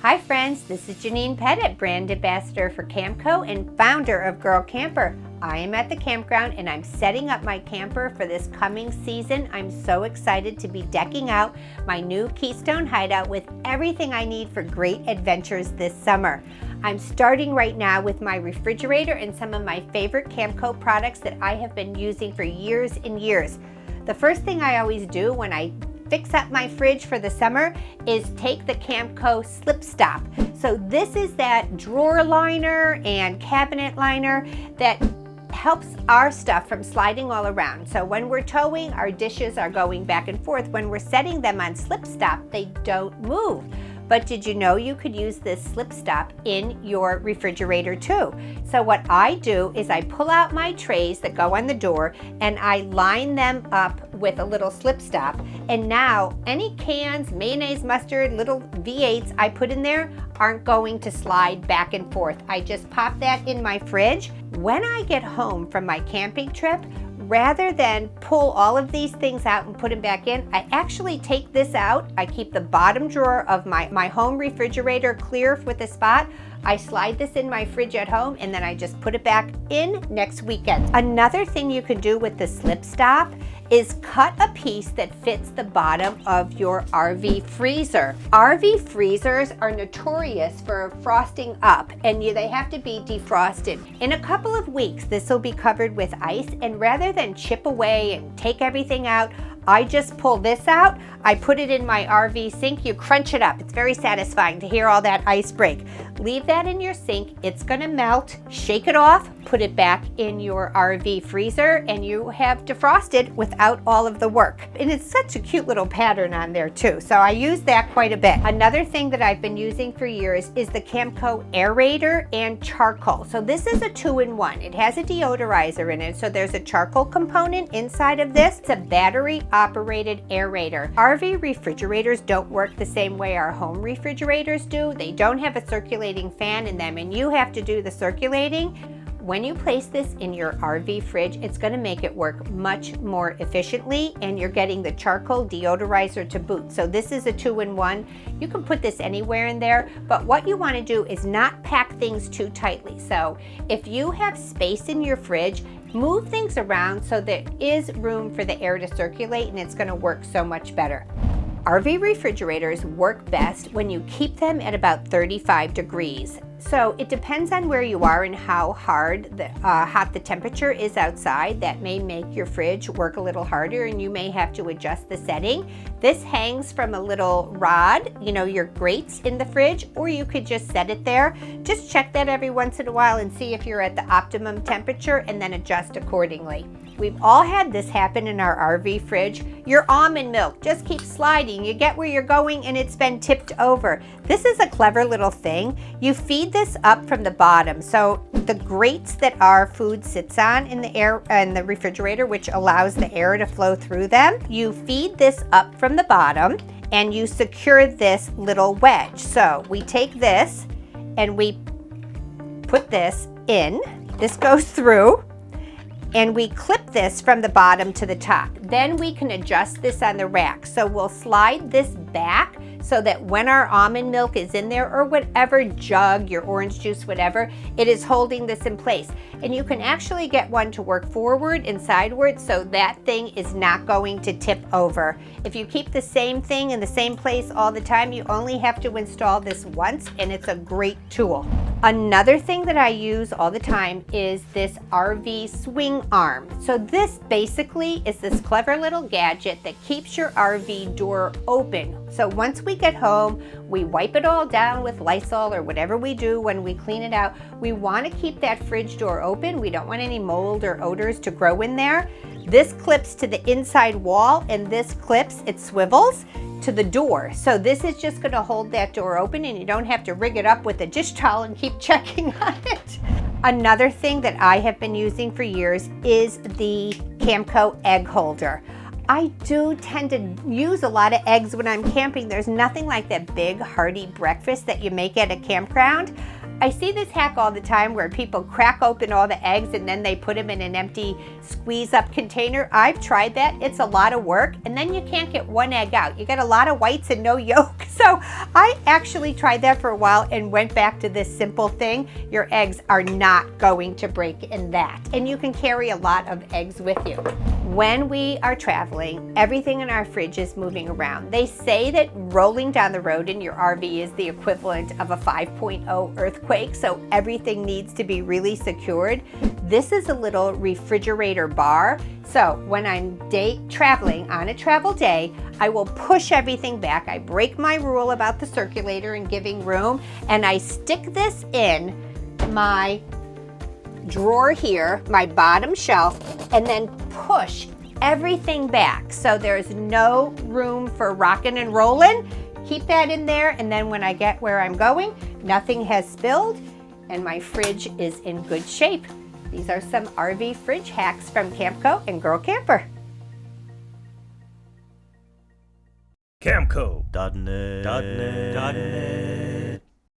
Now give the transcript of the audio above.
Hi friends, this is Janine Pettit, brand ambassador for Camco and founder of Girl Camper. I am at the campground and I'm setting up my camper for this coming season. I'm so excited to be decking out my new Keystone hideout with everything I need for great adventures this summer. I'm starting right now with my refrigerator and some of my favorite Camco products that I have been using for years and years. The first thing I always do when I fix up my fridge for the summer is take the Camco slip stop. So this is that drawer liner and cabinet liner that helps our stuff from sliding all around. So when we're towing, our dishes are going back and forth. When we're setting them on slip stop, they don't move. But did you know you could use this slip stop in your refrigerator too? So what I do is I pull out my trays that go on the door and I line them up with a little slip stop. And now any cans, mayonnaise, mustard, little V8s I put in there aren't going to slide back and forth. I just pop that in my fridge. When I get home from my camping trip, rather than pull all of these things out and put them back in, I actually take this out. I keep the bottom drawer of my home refrigerator clear with a spot. I slide this in my fridge at home and then I just put it back in next weekend. Another thing you can do with the slip stop is cut a piece that fits the bottom of your RV freezer. RV freezers are notorious for frosting up and they have to be defrosted. In a couple of weeks, this will be covered with ice, and rather than chip away and take everything out, I just pull this out, I put it in my RV sink, you crunch it up. It's very satisfying to hear all that ice break. Leave that in your sink, it's gonna melt, shake it off, put it back in your RV freezer, and you have defrosted without all of the work. And it's such a cute little pattern on there too, so I use that quite a bit. Another thing that I've been using for years is the Camco aerator and charcoal. So this is a 2-in-1. It has a deodorizer in it, so there's a charcoal component inside of this. It's a battery operated aerator. RV refrigerators don't work the same way our home refrigerators do. They don't have a circulating fan in them and you have to do the circulating. When you place this in your RV fridge, it's going to make it work much more efficiently, and you're getting the charcoal deodorizer to boot. So this is a 2-in-1. You can put this anywhere in there, but what you want to do is not pack things too tightly. So if you have space in your fridge, move things around so there is room for the air to circulate, and it's going to work so much better. RV refrigerators work best when you keep them at about 35 degrees. So it depends on where you are and how hot the temperature is outside. That may make your fridge work a little harder and you may have to adjust the setting. This hangs from a little rod, your grates in the fridge, or you could just set it there. Just check that every once in a while and see if you're at the optimum temperature and then adjust accordingly. We've all had this happen in our RV fridge. Your almond milk just keeps sliding. You get where you're going and it's been tipped over. This is a clever little thing. You feed this up from the bottom. So the grates that our food sits on in the refrigerator, which allows the air to flow through them, you feed this up from the bottom and you secure this little wedge. So we take this and we put this in. This goes through. And we clip this from the bottom to the top. Then we can adjust this on the rack. So we'll slide this back so that when our almond milk is in there, or whatever jug, your orange juice, whatever, it is holding this in place. And you can actually get one to work forward and sideward so that thing is not going to tip over. If you keep the same thing in the same place all the time, you only have to install this once, and it's a great tool. Another thing that I use all the time is this RV swing arm. So this basically is this clever little gadget that keeps your RV door open. So once we get home, we wipe it all down with Lysol or whatever we do when we clean it out. We want to keep that fridge door open. We don't want any mold or odors to grow in there. This clips to the inside wall, and this clips, it swivels to the door. So this is just going to hold that door open, and you don't have to rig it up with a dish towel and keep checking on it. Another thing that I have been using for years is the Camco egg holder. I do tend to use a lot of eggs when I'm camping. There's nothing like that big hearty breakfast that you make at a campground. I see this hack all the time where people crack open all the eggs and then they put them in an empty squeeze up container. I've tried that. It's a lot of work, and then you can't get one egg out. You get a lot of whites and no yolk. So I actually tried that for a while and went back to this simple thing. Your eggs are not going to break in that, and you can carry a lot of eggs with you. When we are traveling, everything in our fridge is moving around. They say that rolling down the road in your RV is the equivalent of a 5.0 earthquake, so everything needs to be really secured. This is a little refrigerator bar, so when I'm traveling on a travel day, I will push everything back. I break my rule about the circulator and giving room, and I stick this in my drawer here, my bottom shelf, and then push everything back so there's no room for rocking and rolling. Keep that in there, and then when I get where I'm going, nothing has spilled and my fridge is in good shape. These are some RV fridge hacks from Camco and Girl Camper. Camco.net.